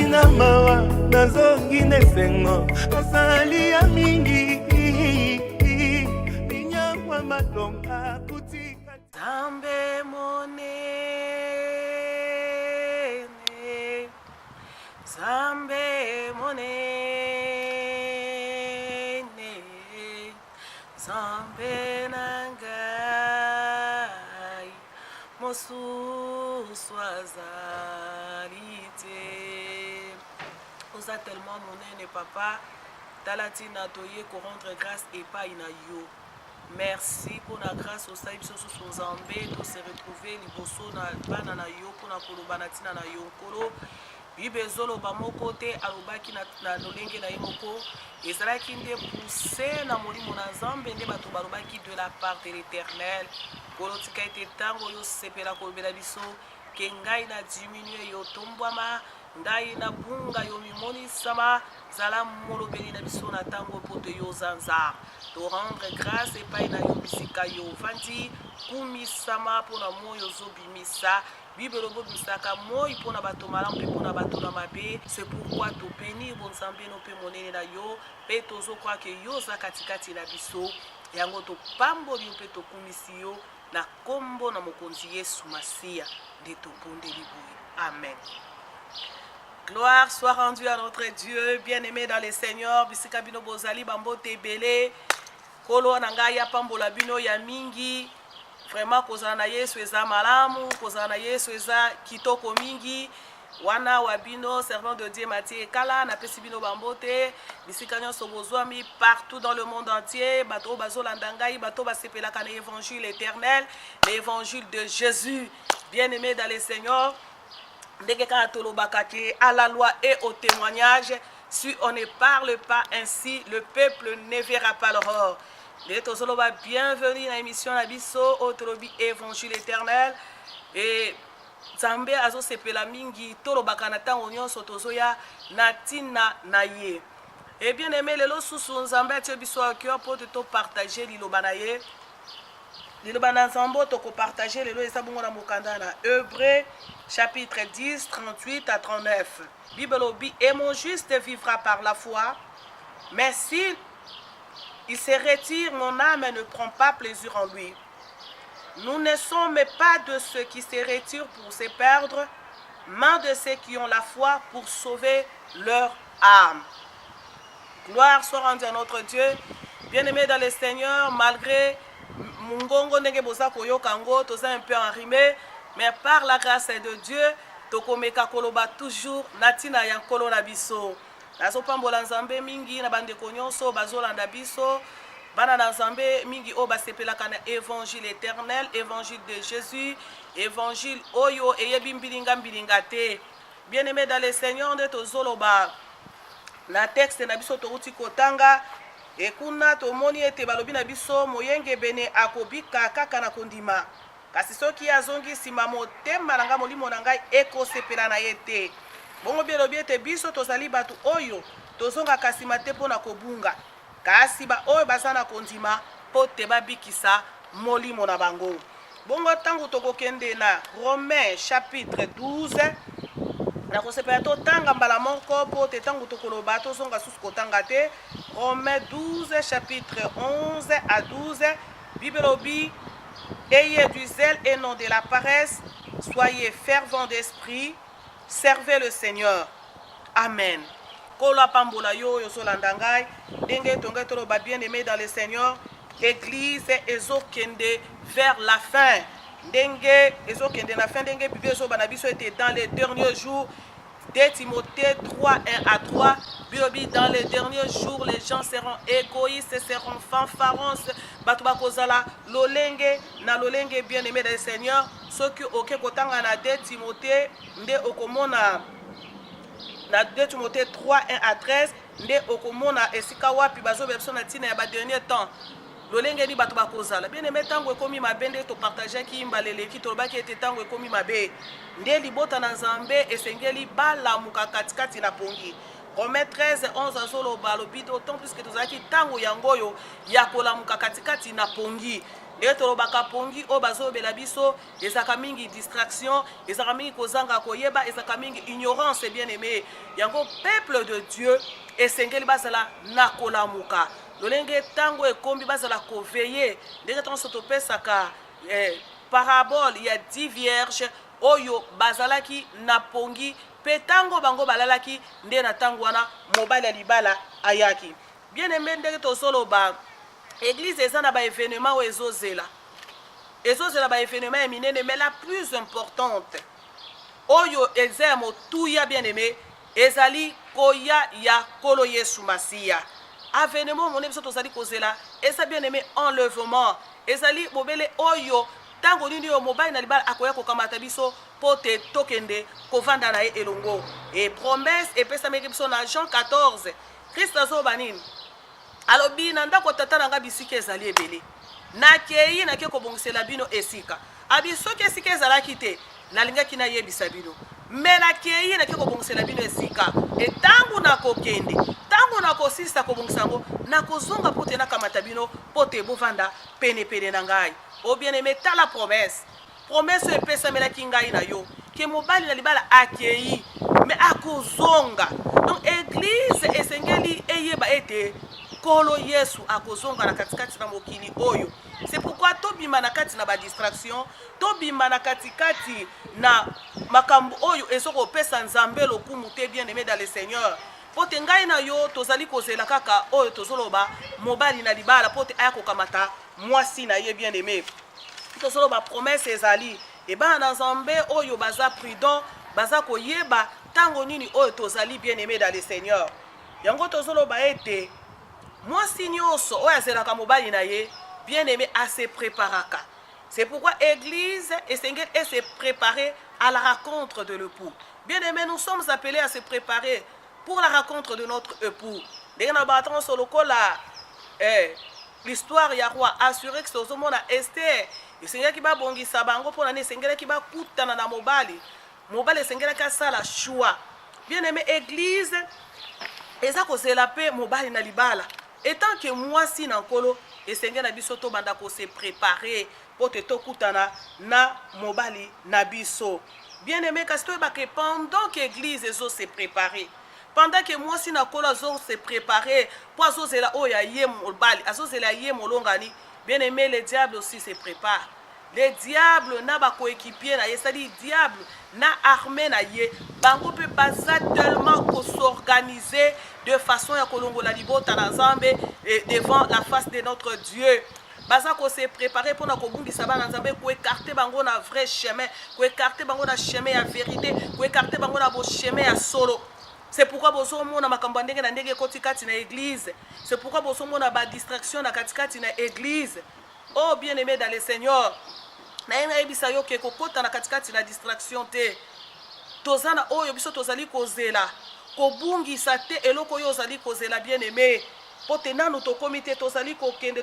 na mawa nazongi nesengo asali ya mingi binyangwa matonga kutika Zambe monene, Zambe monene, Zambe nangai, mosusu azali te. Oza tellement monene papa, talatina toye ko rendre grâce epai na yo. Merci pour la grâce au saïb sur son zambé, de se retrouver liboso na bana na yo pour na kolobana tina na yo kolo. Bibezolo ba moko te alobaki na lolenge na yemoko. Ezalaki nde poussé na molimo na zambe nde bato balobaki de la part de l'Éternel. Kolo tika ete tango yo sepela kolobela biso ke ngai na diminue yo tombwama ndai na bunga yo mimonisama zala molobeli na biso na tango poto yo zanza to rendre grâce epai na yo bisika yo vandi kumisama mpona moyo ozobimisa bibelo bobimisaka moi mpona bato malamu mpe mpona bato na mabe. C'est pourquoi topeni bonzambe no mpe monene na yo mpe tozokroa ke yo oza katikati na biso yango topamboli yo mpe tokumisi yo na kombo na mokonzi Yesu Masiya nde tobondeli boye. Amen. Gloire soit rendue à notre Dieu, bien-aimé dans le Seigneur. Bisika bino bozali bambote belé. Kolo na ngai ya pambola bino ya mingi. Vraiment kozala na Yesu eza malamu, kozala na Yesu eza kitoko mingi. Wana wa bino servant de Dieu Mathieu Kala na pesi bino bambote. Bisika nyonso bozwami partout dans le monde entier. Bato bazolanda ngai, bato basepelaka na évangile éternel, l'évangile de Jésus. Bien-aimé dans le Seigneur. À la loi et au témoignage, si on ne parle pas ainsi, le peuple ne verra pas l'aurore. Bienvenue dans l'émission Nabiso, Otolobi Évangile éternel. Et Zambe azo sepela mingi, tolobaka na tango nyonso tozoya natina naye. Et bien aimé, lelo susu Nzambe atie biso à cœur pour te partager liloba na ye. Liloba na Nzambe to ko partager lelo esa bongo na mokanda na Hébreux chapitre 10, 38 à 39. Bible obi, et mon juste vivra par la foi, mais s'il se retire, mon âme ne prend pas plaisir en lui. Nous ne sommes pas de ceux qui se retirent pour se perdre, mais de ceux qui ont la foi pour sauver leur âme. Gloire soit rendue à notre Dieu. Bien-aimé dans le Seigneur, malgré Mungongo ndenge boza koyokango, toza un peu enrhumé, mais par la grâce de Dieu, tokomeka koloba toujours natina ya nkolo na biso. Nazo pambola Nzambe mingi na bandeko nyonso bazolanda biso. Bana na Nzambe mingi o basepelaka na évangile éternel, évangile de Jésus, évangile oyo eyebi mbilinga mbilinga te. Bien-aimé dans le Seigneur, nde tozoloba na texte na biso touti kotanga. Ekuna tomoni ete balobi na biso moyenge bene akobika kaka na kondima. Kasi soki azongi sima motema nanga molimo na ngai ekosepela na ye te. Bongo bielobi ete biso tozali bato oyo tozonga kasima te mpona kobunga. Kasi ba oyo baza na kondima po te babikisa molimo na bango. Bongo tango tokokende na Romains chapitre 12. Na kosepela to tanga mbala moko po te tango tokoloba tozonga susu kotanga te. Romains 12 chapitre 11 à 12. Bible obi, ayez du zèle et non de la paresse, soyez fervents d'esprit, servez le Seigneur. Amen. Kola pambola yo yozolanda ngai, denge tonga toloba bien-aimé dans le Seigneur, église ezokende vers la fin. Denge ezokende na fin, denge Bible ezobana biso était dans les derniers jours. 2 Timothée 3, 1 à 3. Bible, dans les derniers jours, les gens seront égoïstes, seront fanfarons. Batubakozala, lolenge, na lolenge bien-aimé des Seigneur. Ceux qui ont kotanga na 2 Timothée, nde okomona na 2 Timothée 3, 1 à 13. Nde okomona esika wapi bazo bebso na tina ya ba dernier temps. Lolenge ni bato bakozala. Bien-aimé tango ekomi mabende to partager ki imbalele ki tolobaki ete tango ekomi mabe. Nde libota na Nzambe esengeli balamuka katikati na pongi. Romains 13, 11 azoloba lobi d'autant plus que tozalaki tango yangoyo ya kolamuka katikati na pongi. et tolobaka pongi o bazobela biso ezaka mingi distraction ezaka mingi kozanga koyeba ezaka mingi ignorance bien aimé yango peuple de Dieu esengeli bazala na kolamuka lolenge tango ekombi bazala koveye ndenge tonso topesaka parabole ya 10 vierges oyo bazalaki na pongi pe tango bango balalaki nde na tango wana mobali ya libala ayaki bien aimé ndenge tozoloba église eza na ba événement oyo ezozela ba événement ya minene mais la plus importante oyo eza ya motuya bien aimé ezali koya ya kolo Yesu Masiya avénement monene biso tozali kozela eza bien aimé enlèvement ezali bobele oyo tango nini yo mobali na libala akoya kokamata biso po te tokende kovanda na ye elongo et promesse epesamaki biso na Jean 14 Christ azoba nini alobi na ndako tata na nga bisika ezali ebele nakei nake kobongisela bino esika abi soki esika ezalaki te nalingaki nayebisa bino me nakei nake kobongisela bino esika etango nakokende tango nakosisa kobongisa yango nakozonga po te nakamata bino po te bovanda penepene na ngai o bien aimé tala promesse epesamelaki ngai na yo ke mobali na libala akei me akozonga donc église esengeli eyeba ete kolo Yesu akozonga na katikati na mokili oyo c'est pourquoi tobima na kati na ba distraction tobima na katikati na makambo oyo ezoko pesa nzambe lokumu te bien aimé dans le Seigneur pote ngai na yo tozali kozela kaka oyo tozoloba mobali na libala pote aya kokamata mwasi na ye bien aimé tozoloba promesse ezali et ba na nzambe oyo baza prudent baza koyeba tango nini oyo tozali bien aimé dans le Seigneur yango tozoloba ete mwasi nyonso oyo azelaka mobali na ye bien aimé à se préparaka c'est pourquoi église esengeli et se préparer à la rencontre de l'époux bien aimé nous sommes appelés à se préparer pour la rencontre de notre époux ndenge na batron solo kola l'histoire ya roi assuré que tozomona Esther esengelaki babongisa bango mpona ne esengelaki bakutana na mobali esengelaki asala choix bien aimé église eza kozela pe mobali na libala etant que mwasi na nkolo esengeli na biso tobanda kose préparer po te tokutana na mobali na biso bien aimé kasi toyeba ke pendant que église ezo se préparer pendant que mwasi na nkolo azo se préparer po azozela oyo ya ye mobali azozela ye molongani bien aimé le diable aussi se prépare le diable na bakoéquipier na ye c'est-à-dire diable na armée na ye bango pe baza tellement ko s'organiser de façon ya kolongola libota na nzambe devant la face de notre Dieu baza ko se préparer pour na kobungisa bana nzambe ko écarter bango na vrai chemin ko écarter bango na chemin ya vérité ko écarter bango na bo chemin ya solo. C'est pourquoi bozo mona makambo ndenge na ndenge kotikati na église. C'est pourquoi bozo mona ba distraction na katikati na église. Oh bien aimé dans le Seigneur. Na ena ebisa yo ke kokota na katikati na distraction te. Tozana oyo biso tozali kozela. Kobungisa te eloko oyo ozali kozela bien aimé. Pote nanu to komite tozali kokende.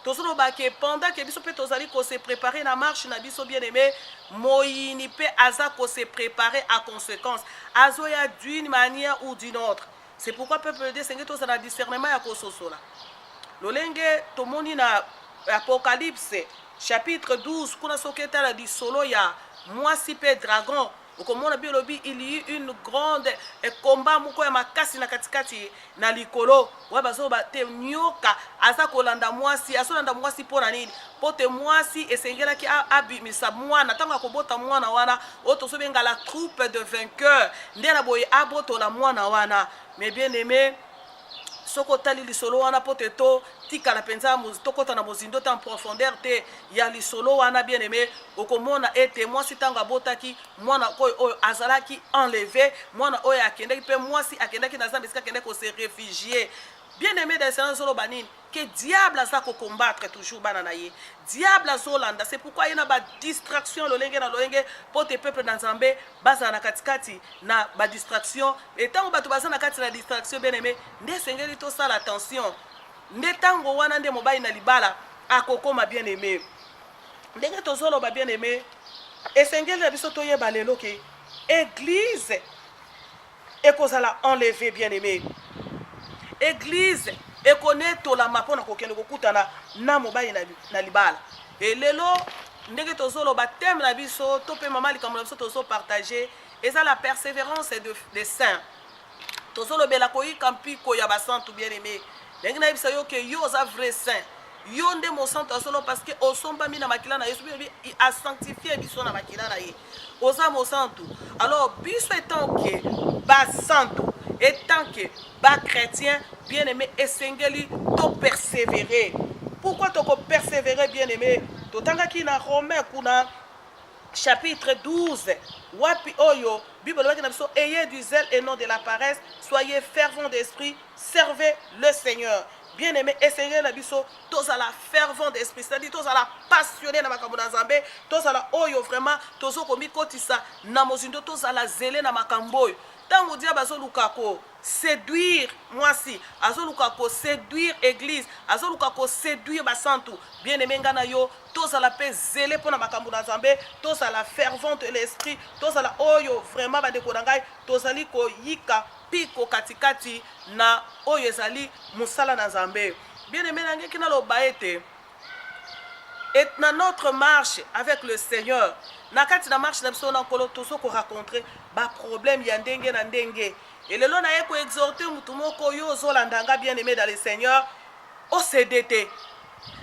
Tozolo ba ke pendant que biso pe tozali ko se préparer na marche na biso bien aimé, moyini pe aza ko se préparer à conséquence. Azoya d'une manière ou d'une autre. C'est pourquoi peuple de Seigneur tozala discernement ya ko sosola. Lolenge tomoni na Apocalypse chapitre 12 kuna soketa la di solo ya mwasi pe dragon. Okomona biolobi il y a une grande combat moko ya makasi na katikati na likolo wa bazoba te nyoka aza kolanda mwasi asolanda mwasi pona nini pote mwasi esengelaki abimisa mwana tanga kobota mwana wana otosobenga la troupe de vainqueurs ndena boye aboto la mwana wana mais bien aimé soko tali lisolo wana pote to tika na penza tokota na mozindo ta en profondeur te ya lisolo wana bien aimé okomona ete mwasi tanga botaki mwana oyo azalaki enlevé mwana oyo akendaki pe mwasi akendaki na zamba esika kende ko se réfugier bien aimé dans ce solo banine que diable aza ko combattre toujours bana na ye diable azolanda c'est pourquoi il y a ba distraction lolenge na lolenge pote peuple dans Nzambe baza na katikati na ba distraction et tant bato baza na kati na distraction bien aimé nde sengeli to sala attention nde tango wana nde mobali na libala akokoma bien aimé ndenge tozolo ba bien aimé esengeli na biso toyeba lelo ke église ekozala enlevé bien aimé église ekone tolama mpona kokende kokutana na mobali na libala. Et lelo ndenge tozoloba thème na biso to pe mama likambo na biso tozopartage eza la persévérance des saints. Tozolobela koyika mpiko ya basantu bien aimé. Ndenge na yebisa yo ke yo oza vrai saint. Yo nde mosantu asolo parce que osombami na makila na yesu a sanctifié biso na makila na ye. Oza mosantu. Alors biso étant que basantu, étant que bas chrétien bien aimé esengeli to persévérer. Pourquoi tu persévérer bien aimé? Totanga ki na Romains kuna chapitre 12 wapi oyo Bible waki na biso ayez du zèle et non de la paresse, soyez fervents d'esprit, servez le Seigneur. Bien aimé, essayez la biso tous à la fervent d'esprit, c'est-à-dire tous à la passionné na makambo na Nzambe, tous à la oyo vraiment tozo komi kotisa na mozindo tous à la zélé na makambo. Tango dia bazo lukako séduire moi si azo lukako séduire église azo lukako séduire basantu bien aimé ngana yo tous à la paix zélé pour na makambo na Nzambe tous à la fervente l'esprit tous à la oyo vraiment ba deko ngai tous ali ko yika piko katikati na oyo ezali musala na Nzambe bien aimé nange kina lo baete. Et dans notre marche avec le Seigneur, na kati na marche na biso na kolo tozo ko rencontrer ba problème ya ndenge na ndenge. Et le long na ye ko exhorter mutu moko yo zolandanga bien aimé dans le Seigneur au CDT.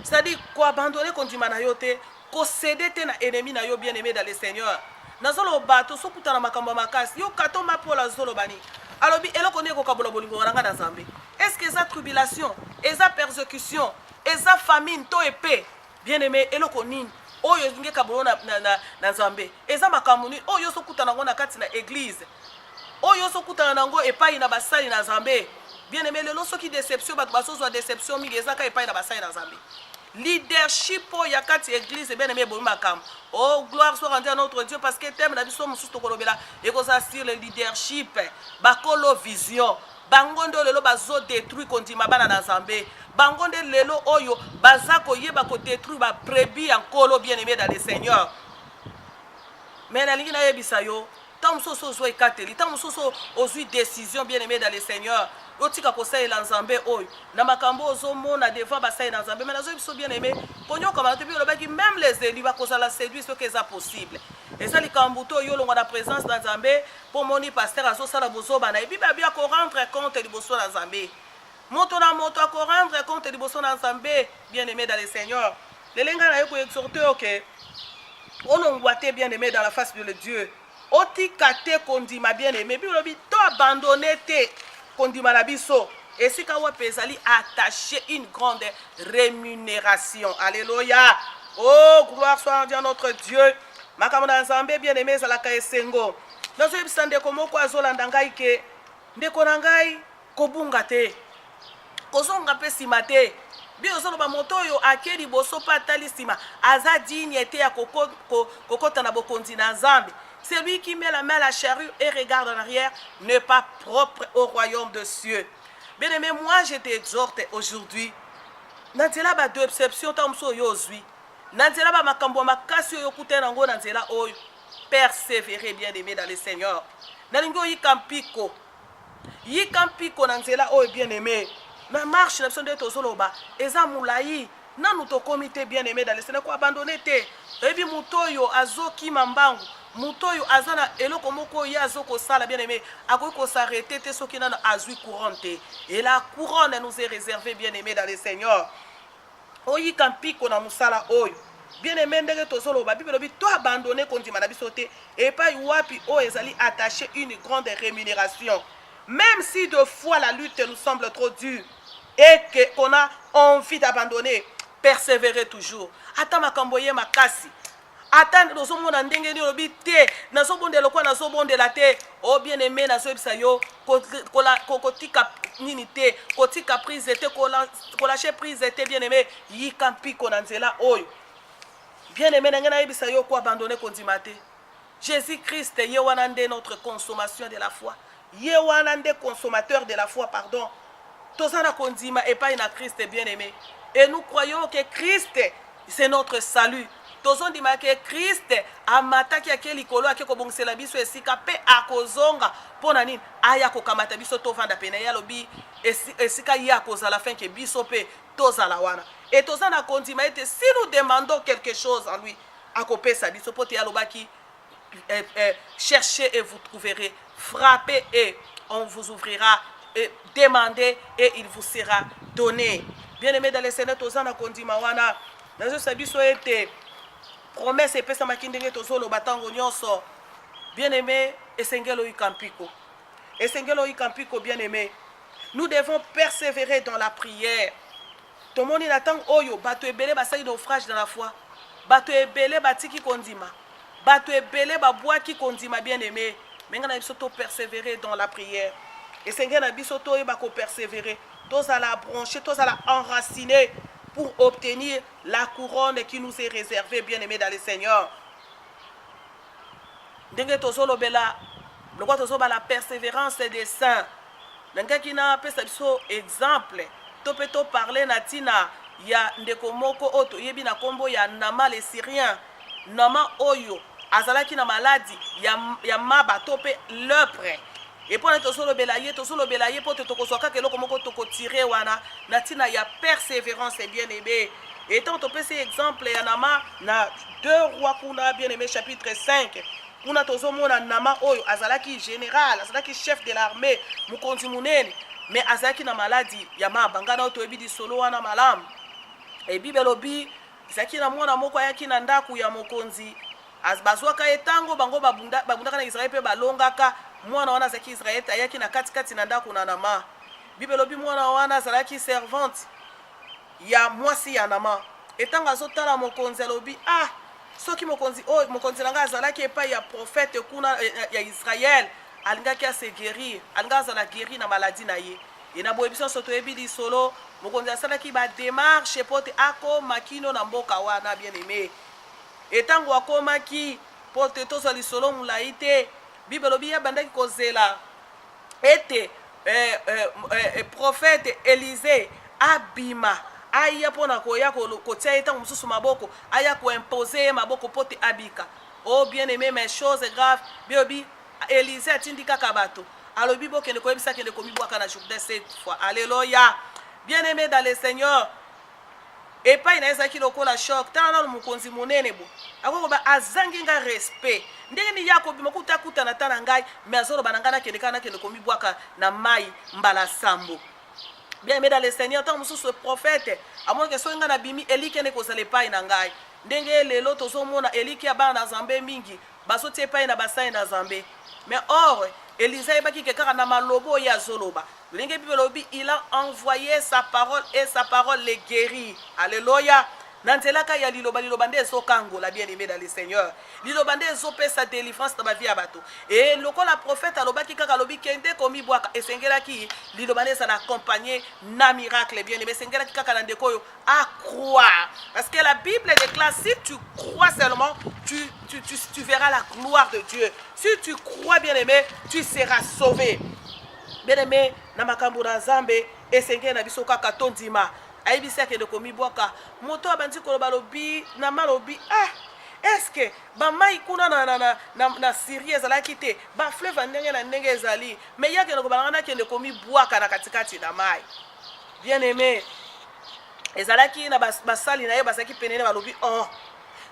C'est-à-dire ko abandonner kondima na yo te, ko CDT na ennemi na yo bien aimé dans le Seigneur. Na zolo bato so kutana makambo makasi yo kato mapola zolo bani. Alobi eloko ne ko kabola bolingo ranga na Nzambe. Est-ce que ça tribulation, eza persécution, eza famine to épée bien aimé eloko nini oyo nge kabolo na Nzambe eza makambo nini oyo so kutana ngo na kati na église oyo so kutana nango epai na basali na Nzambe bien aimé lelo soki déception bato basozwa déception mingi eza ka epai na basali na Nzambe leadership ya kati église bien aimé bo makambo oh gloire soit rendue à notre Dieu parce que thème na biso mususu to kolobela ekoza sur le leadership bakolo vision bangondo lelo bazo détruire kondima bana na Nzambe bangonde lelo oyo bazako yeba ko détruire ba brebis en kolo bien aimé dans le Seigneur. Mais na lingi na yebisa yo tant soso zo ekateli tant soso ozui décision bien aimé dans le Seigneur otika ko sa ela Nzambe oyo na makambo ozo mona devant ba sa ela Nzambe mais na zo biso bien aimé konyo kama te bi lobaki même les élus ba ko ça la séduire ce que ça possible et ça likambuto yo longa na présence na Nzambe pour moni pasteur azo sala bozo bana et bi ba bia ko rendre compte liboso na Nzambe. Moto na moto à rendre compte de bosso na Nzambe bien aimé dans le Seigneur. Les lenga na yo ko exhorter OK. On ngwate bien aimé dans la face de Dieu. Oti kate kondima bien aimé. Bi lobi to abandonner te kondima na biso. Et si ka wa pezali attacher une grande rémunération. Alléluia. Oh gloire soit à notre Dieu. Makambo na Nzambe bien aimé za la ka esengo. Nazo yebisande komo ko azolanda ngai ke ndeko na ngai kobunga te. Kozonga pe simate bi ozoloba moto oyo akeli boso pa talisima aza dignité ya kokota na bokonzi na Nzambe. Celui qui met la main à la charrue et regarde en arrière n'est pas propre au royaume de cieux. Bien aimé, moi je t'exhorte aujourd'hui nanzela ba déception tamso yo ozwi nanzela ba makambo makasi oyo kutena ngo nanzela oyo persévérer bien aimé dans le Seigneur. Nalingo yikampiko nanzela oyo bien aimé. Na marche na sonde tozoloba eza mulai nanu to comité bien aimé dans le Seigneur ko abandonner te ebi mutoyo azoki mambangu mutoyo azana eloko moko ya azoko sala bien aimé akoki ko s'arrêter te soki nana azui couronne et la couronne nous est réservée bien aimé dans le Seigneur oyi kampiko na musala oyo bien aimé ndenge tozoloba Bible bi to abandonner kondima na biso te et pas wapi o ezali attaché une grande rémunération même si de fois la lutte nous semble trop dure et qu'on a envie d'abandonner, persévérer toujours. Attends ma kamboye makasi. Attends nous sommes en ndenge ni obite na sobonde lokwa na sobonde la te o bien aimé na so bisa yo kotika ninité kotika prise te ko lâcher prise te bien aimé yikampi kona nzela oyo bien aimé na ngana bisa yo ko abandonner kondimate. Jésus-Christ ye wana nde notre consommation de la foi. Ye wana nde consommateur de la foi pardon. Tozana kondima et pas na Christ bien aimé. Et nous croyons que Christ c'est notre salut. tozondima ke Christ amataki ake likolo ake kobongisela biso esika pe akozonga mpona nini aya kokamata biso tovanda pene ya lobi esika ye akozala fin ke biso pe tozala wana et toza na kondima ete si nous demandons quelque chose en lui akopesa biso po te alobaki cherchez et vous trouverez, frappez et on vous ouvrira, et demandez et il vous sera donné. Bien aimé dans les Seigneur, toza na kondima wana nazo sabiso ete promesse epesa makindenge tozolo batango nyonso. Bien aimé esengelo ikampiko. Esengelo ikampiko bien aimé. Nous devons persévérer dans la prière. Tout le monde attend oyo bato ebele basali naufrage dans la foi. Bato ebele batiki kondima. Bato ebele babwaki kondima bien aimé. Mais on a biso to persévérer dans la prière. Et Seigneur na biso to eba ko persévérer. Tous à la brancher, tous à la enraciner pour obtenir la couronne qui nous est réservée bien aimé dans le Seigneur. Ndenge tozolo bela, le quoi tozo ba la persévérance des saints. Ndenge kina pesa biso exemple. Topeto parler na tina ya ndeko moko oto yebi na kombo ya Nama les Syriens. Nama oyo azalaki na maladie ya maba tope lepre. Et pour être solo belaye pour te tokosoka ke loko moko toko tirer wana na tina ya persévérance bien aimé. Et tant to pese exemple ya Nama na 2 rois kuna bien aimé chapitre 5. Kuna tozo mona Nama oyo azalaki général, azalaki chef de l'armée, mukonzi munene. Mais azalaki na maladie ya mabanga na to ebidi solo wana malamu. Et bibelobi izaki na mwana moko ayaki na ndaku ya mokonzi. Azbazwaka etango bango babundaka na Israël pe balongaka mwana wana zaki Israël ayaki na katikati na ndaku na Nama. Bibelobi mwana wana azalaki servante ya mwasi ya Nama. Etanga azotala mokonzi alobi soki mokonzi nanga azalaki epai ya prophète kuna ya Israël alingaki ase guérir alinga azala guérir na maladie na ye. Et na boyebiso soto ebidi solo mokonzi asalaki ba démarche pote akoma kino na mboka wana bien aimé. Etango akomaki pote tozo lisolo mulaite bibelobi ya bandaki kozela ete prophète Élisée abima aya pona koya kotia etango mususu maboko aya ko imposer maboko pote abika. Oh bien aimé, mes choses graves biobi Élisée atindika kabato alobi bokende koyebisa kende komibwaka na Jourdain cette fois. Alléluia. Bien aimé dans le Seigneur. Et pas inaeza ki lokola choc tana na mukonzi monene bo akoko ba azangi nga respect ndenge ni yako bima kutakuta na tana ngai mais azolo banangana kende kana kende komibwaka na mai mbala sambo. Bien aimé dans le Seigneur, tant mususu prophète amon ke so nga na bimi elike ne kozale pai na ngai ndenge lelo tozomona elike abana na Zambe mingi basoti pai na basai na Zambe. Mais or Élisée baki ke kaka na malobo ya zoloba. Ndenge bibelobi il a envoyé sa parole et sa parole les guérit. Alléluia. Nanzelaka ya liloba nde sokango la bien-aimé dans le Seigneur. Liloba nde sope sa délivrance dans ma vie abato. Et lokola prophète alobaki kaka lobi kende komi bwaka esengelaki liloba nde ça l'accompagner na miracle bien-aimé sengelaki kaka na ndeko yo à croire. Parce que la Bible déclare si tu crois seulement tu verras la gloire de Dieu. Si tu crois bien-aimé, tu seras sauvé. Bien-aimé na makambo na Nzambe esengela na biso kaka tondima. Aibisa ke de komi boka moto abandi koloba lobi na malobi est-ce que ba mai kuna na Syrie ezalaki te ba fleuve ndenge na ndenge ezali mais yake na kobalanga ke de komi boka na katikati na mai. Bien aimé ezalaki na basali na ye basaki penene balobi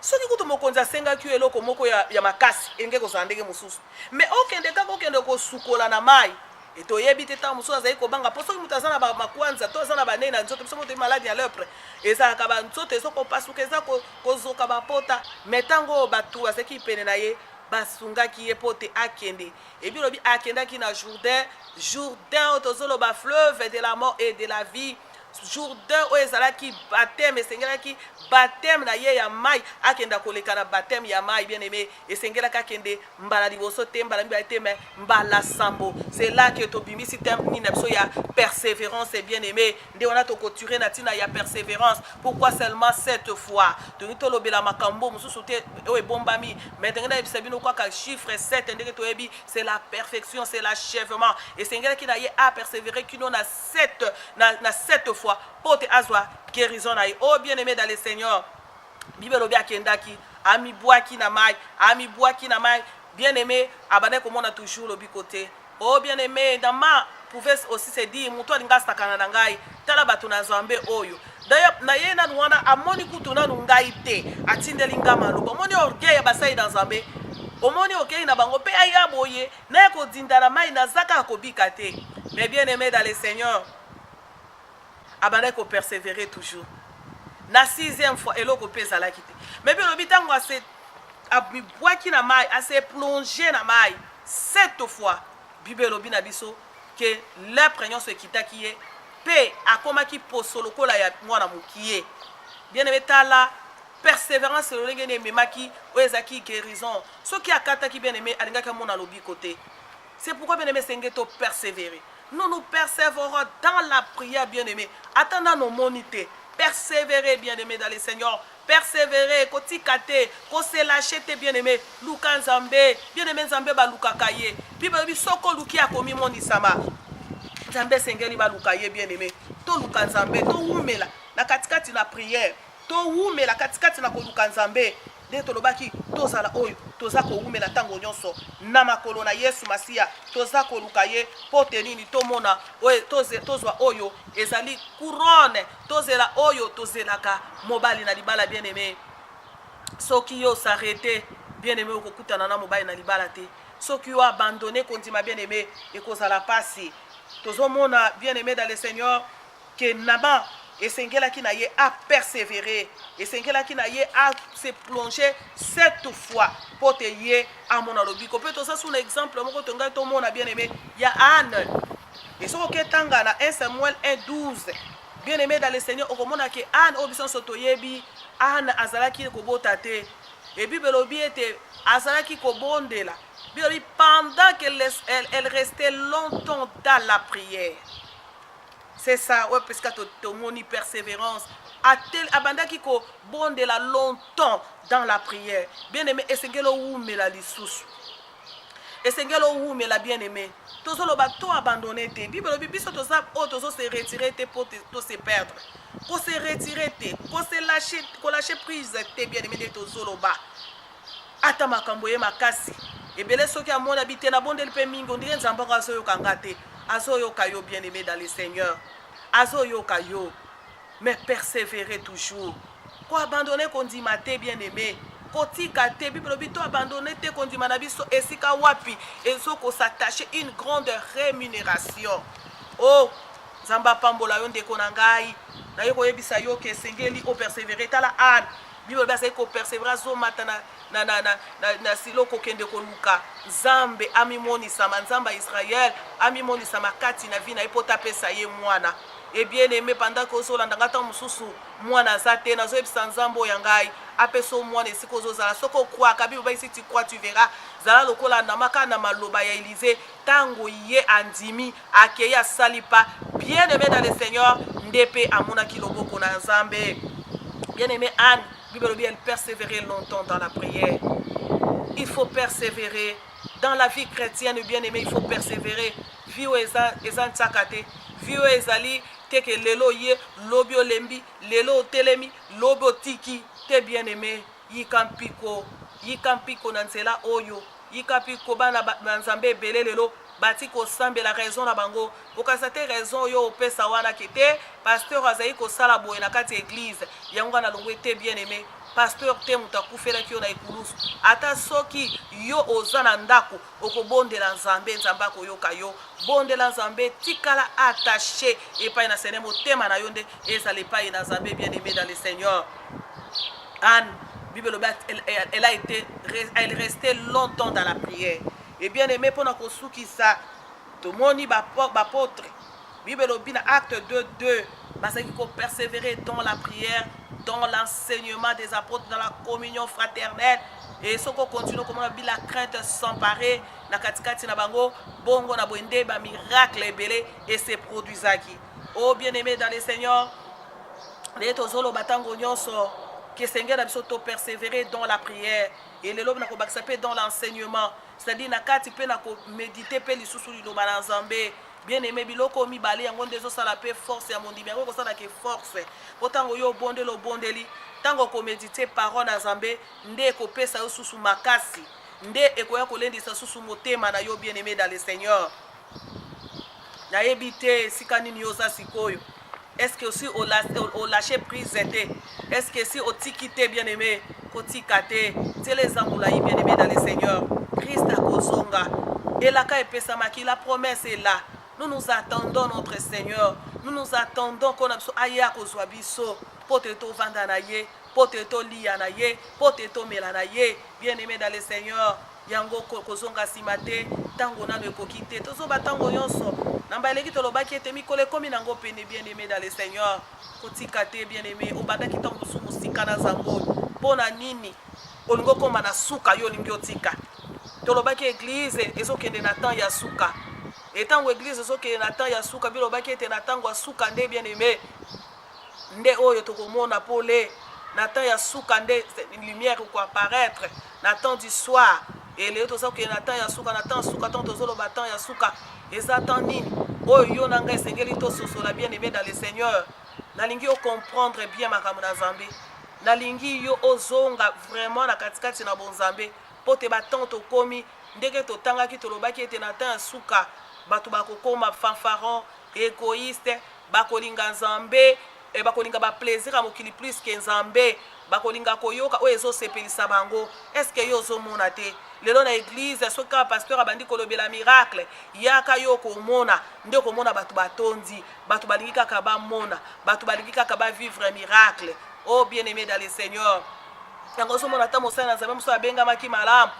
soki kutu mokonzi asengaki eloko moko ya makasi enge kozala ndenge mosusu mais okende kaka okende kosukola na mai. Et to yebite ta muso azai ko banga poso mutu azana ba makwanza to azana ba nena nzoto biso mutu maladi ya lepre eza ka ba nzoto ezo ko pasuka eza ko zoka ba pota metango batu aseki pene na ye basungaki ye pote akende et bi lobi akendaki na Jourdain otozolo ba fleuve de la mort et de la vie. Jourdain o ezalaki baptême esengelaki baptême na ye ya mai akenda koleka na baptême ya mai bien aimé esengelaka kende mbala liboso te mbala mbala te mais mbala sambo. C'est là que to bimisi temni na biso ya persévérance bien aimé nde wana to koturer na tina ya persévérance. Pourquoi seulement cette fois to to lobela makambo mususu te o ebombami mais tengena bisabino kwa ka chiffre 7 ndenge to yebi c'est la perfection, c'est l'achèvement esengelaki na ye a persévérer kino na 7 fois pour te azwa guérison. Oh bien aimé dans le Seigneur, Bible lobi akendaki ami boaki na mai, ami boaki na mai. Bien-aimé, abandé comme on a toujours le côté. Oh bien-aimé, dans ma pouvait aussi se dire muto alinga sakana na ngai tala bato na Nzambe oyo. D'ailleurs na ye na wana amoni kutu na ngai te atindeli nga maloba. Omoni orgueil basai na Nzambe. Omoni orgueil na bango pe aya boye na ko dinda na mai na zaka ko bikate. Mais bien-aimé dans le Seigneur, abandé ko persévérer toujours. Na 6e fois eloko pesa la kité. Mais bien le bitango a se abi boaki na mai, a se plonger na mai 7 fois. Bible lobi na biso que la prégnance kita qui est pe akoma ki posolo kola ya mwana mukiye. Bien aimé tala persévérance le ngene memaki oezaki guérison. Ce qui akata ki bien aimé alinga ka mona lobi côté. C'est pourquoi bien aimé sengeto persévérer. Nous persévérons dans la prière bien aimé. Attendant nos monités. Persévérer bien aimé dans le Seigneur. Persévérer, kotikate, ko se lâcher te bien aimé, luka Nzambe, bien aimé Nzambe ba luka kaye. Bible bi soko luki akomi moni sama. Nzambe sengeli ba luka ye bien aimé. To luka Nzambe, to umela na katikati na prière. To umela katikati na ko luka Nzambe. De to lobaki tozala oyo, toza ko umela tango nyonso na makolo na Yesu Masia, toza ko luka ye pote nini to mona oyo tozwa oyo ezali couronne, tozela oyo tozelaka mobali na libala bien aimé. Soki yo s'arrêter bien aimé okokutana na mobali na libala te. Soki yo abandonné kondima bien aimé et kozala pasi. Tozo mona bien aimé dans le Seigneur que naba et sengela qui naye a persévérer et sengela qui naye a se plonger 7 fois pour te yé à mon alobi. Peut être ça sous l'exemple mon tonga to mona bien aimé il y a Anne et ce que tanga na 1 Samuel 1:12 bien aimé dans le Seigneur au mona que Anne obison sotoyebi Anne azalaki ko botate et Bible lobi était azalaki ko bondela pendant qu'elle restait longtemps dans la prière. C'est ça, ouais, parce que tu as persévérance. Abanda qui ko bonde la longtemps dans la prière. Bien aimé, et c'est que l'on met la lissous. Et c'est que l'on met la bien aimé. Tous les bateaux abandonnés, Bible, biso tous se retirer pour se perdre. Pour se retirer, pour se lâcher prise, bien aimé de tous les bas. Ata makamboye makasi. Et bien ceux qui a mon habité na bonde le pemingo, on dirait Nzamba azo kangate, azo yo kayo bien aimé dans le Seigneur. Azo yo kayo, mais persévérer toujours. Ko abandonner kondimate bien aimé. Kotika te Bible bito abandonner te kondimana biso esika wapi ezo ko s'attacher une grande rémunération. Oh, Nzamba pambola yo ndeko na ngai. Na yo koyebisa yo ke sengeli o persévérer tala an. Bible basa ko persévérer zo matana na siloko kende koluka Nzambe amimoni sama Nzamba Israël amimoni sama kati na vina ipota pesa ye mwana. Et bien aimé pendant que zo landanga ta mususu mwana zate na zo ebisa Nzambo ya ngai apeso mwana esiko zo zala soko kwa kabi ba isi tu crois tu verras zala lokola na maka na maloba ya Élysée tango ye andimi akeya salipa bien aimé dans le Seigneur ndepe amona kiloboko na Nzambe. Bien aimé Anne Bible elle persévérer longtemps dans la prière. Il faut persévérer dans la vie chrétienne bien aimé, il faut persévérer. Viu ezan tsakate, viu ezali teke lelo ye lobio lembi, lelo telemi, lobio tiki te bien aimé. Yikampiko nansela oyo, yikampiko bana Nzambe belé lelo. Bati ko sambe la raison na bango okasate raison yo opesa wana kete pasteur azai ko sala boye na kati église yango na longwe te bien aimé pasteur te mutakufela kio na ikulusu ata soki yo ozana ndako okobondela Nzambe Nzamba ko yoka yo bondela Nzambe tikala attaché et pas na sene motema na yonde ezale pas na Nzambe bien aimé dans le Seigneur. Anne Bible elle restait longtemps dans la prière. Et bien aimé pour notre souki ça tout le monde va apôtre Bible obina acte 2:2 parce qu'il faut persévérer dans la prière dans l'enseignement des apôtres dans la communion fraternelle et ce qu'on continue comme on la crainte s'emparer na katikati na bango bongo na boende ba miracle ebele et se produisaki. Oh bien aimé dans le Seigneur les tozolo batango nyonso que Seigneur a biso to persévérer dans la prière et le lobe na ko baksape dans l'enseignement. C'est-à-dire na kati pe na ko méditer pe lisusu liloba na Nzambe bien aimé biloko mibale yango ndezo sala pe force ya mondimi yango ko sala ke force potango yo bondelo bondeli tango ko méditer parole na Nzambe nde ko pesa yo susu makasi nde ekoya kolendisa susu motema na yo bien-aimé dans le Seigneur. Na yebite sika nini yo za sikoyo. Est-ce que aussi au lâcher prise était? Est-ce que si au tikité bien-aimé, kotikate, c'est les amoulaï bien-aimé dans le Seigneur. Christ a kozonga. Et la promesse est là. Nous nous attendons notre Seigneur. Nous nous attendons qu'on a aya kozwa biso, poteto vandanaye, poteto lianaye, poteto melanaye, bien-aimé dans le Seigneur. Yango kozonga simate, tango na kokite, tozo batango yonso. Namba eleki tolobaki ete mikole komi nango pene bien-aimé dans le Seigneur. Kotikate bien-aimé, obanda kitango sumu sikana zango. Pona nini? Olingo koma na suka yo lingi otika. Tolobaki église ezokende na temps ya suka. Etango église ezokende na temps ya suka, bilobaki ete na tango suka nde bien-aimé. Nde oyo tokomona pole. Na temps ya suka nde lumière ko apparaître. Na temps du soir. Et les autres qui n'attendent ya suka, n'attendent suka, tant aux autres battants ya suka. Et attendent nini? Oh yo nanga sengeli to soso la bien-aimé dans le Seigneur. Na lingi o comprendre bien makambo na Nzambe. Na lingi yo ozonga vraiment na katikati na bonzambe. Pote batant to komi ndenge to tanga ki to lobaki ete na temps ya suka. Batu bakokoma fanfaron, égoïste, bakolinga Nzambe, et bakolinga ba plaisir à mokili plus que Nzambe. Bakolinga koyoka o ezo sepelisa bango. Est-ce que yo zo mona te? Lelo na église soka pasteur abandi kolobela miracle yaka yo komona nde komona batu batondi batu balingi kaka ba mona batu balingi kaka ba vivre miracle. Oh bien-aimé dans le Seigneur, yango so mona ta mosana Nzambe muso abenga maki malamu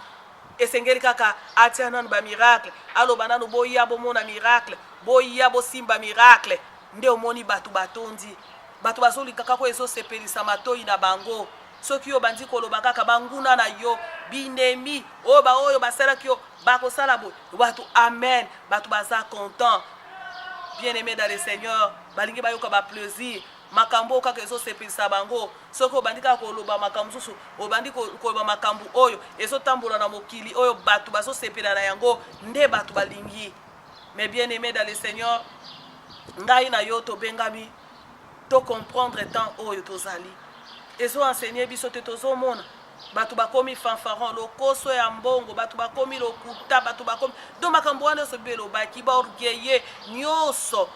esengeli kaka atia nanu ba miracle aloba nanu boya bo mona miracle boya bo simba miracle nde omoni batu batondi batu bazoli kaka ko ezo sepelisa matoi na bango. Soki yo bandi koloba kaka banguna na yo binemi oba oyo basala kyo bakosala bo batu amen batu baza content bien-aimé dans le Seigneur balingi bayoka ba plaisir makambo kaka ezo sepelisa bango. Soki obandi kaka koloba makambo susu obandi koloba makambo oyo ezo tambola na mokili oyo batu bazo sepela na yango nde batu balingi. Mais bien-aimé dans le Seigneur ngai na yo to bengami to comprendre tant oyo tozali ezo enseigner biso te tozomona batu bakomi fanfaron lokoso ya mbongo batu bakomi lokuta batu bakomi do makambo wana so belo baki ba orgueiller nyoso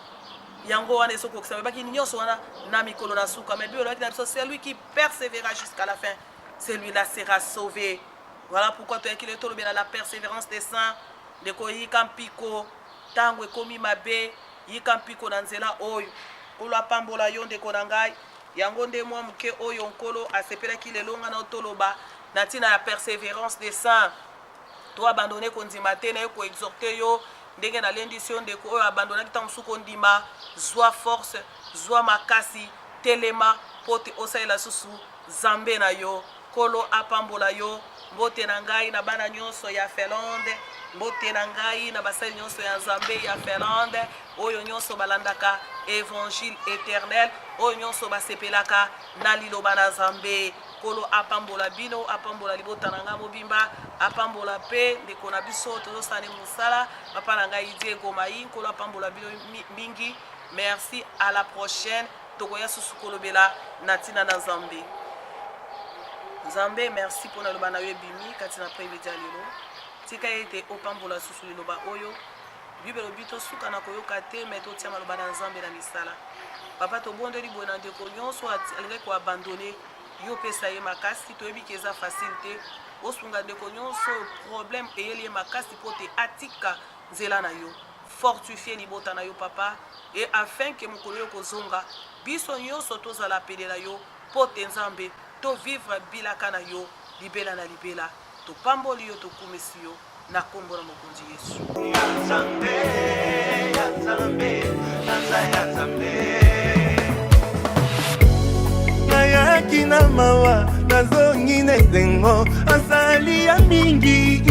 yango wana eso kokisa baki nyoso wana na mikolo na suka mais belo na biso c'est lui qui persévérera jusqu'à la fin, celui-là sera sauvé. Voilà pourquoi tu as qu'il est tombé dans la persévérance des saints de ko yikampiko tango ekomi mabe yikampiko na nzela oyo kolo apambola yo ndeko na ngai yango nde mwa muke oyo nkolo asepelaki lelo nga na otoloba na ntina ya persévérance des saints to abandonné kondima te na ye ko exhorter yo ndenge na lendisi yo ndeko oyo abandonaki ntango mosusu kondima zwa force zwa makasi telema po te osalela susu Nzambe na yo. Kolo apambola yo mbote na ngai na bana nyonso ya Finlande, mbote na ngai na basali nyonso ya Nzambe ya Finlande oyo nyonso balandaka évangile éternel oyo nyonso basepelaka na liloba na Nzambe. Kolo apambola bino apambola libota na nga mobimba apambola pe ndeko na biso tozosane musala papa na ngai Diego Mai. Kolo apambola bino mingi. Merci, à la prochaine. Tokoya susu kolobela natina na Nzambe. Nzambe merci pour na loba na yo bimi katina premedia lelo tika ete opambola susu liloba oyo bibelo bito suka na koyoka te meto tia maloba na Nzambe na misala papa to bondeli bona ndeko nyonso alinga ko abandonner yo pesa ye makasi to yebi keza facilité osunga ndeko nyonso problème eyeli makasi pote atika nzela na yo fortifier libota na yo papa et afin que mokolo yo kozonga biso nyonso tozala pelela yo pote Nzambe to vivre bilaka na yo libela na libela to pamboli yo to kumisi yo na kombo na mokonzi Yesu. Ya Nzambe, ya Nzambe, ya Nzambe. Nayaki na mawa nazongi na esengo asali ya mingi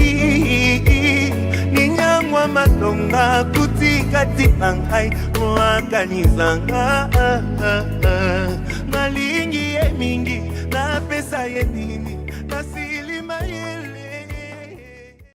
ninyangwa matonga kutikati na ngai mwakanizanga nalingi ye mingi napesa ye nini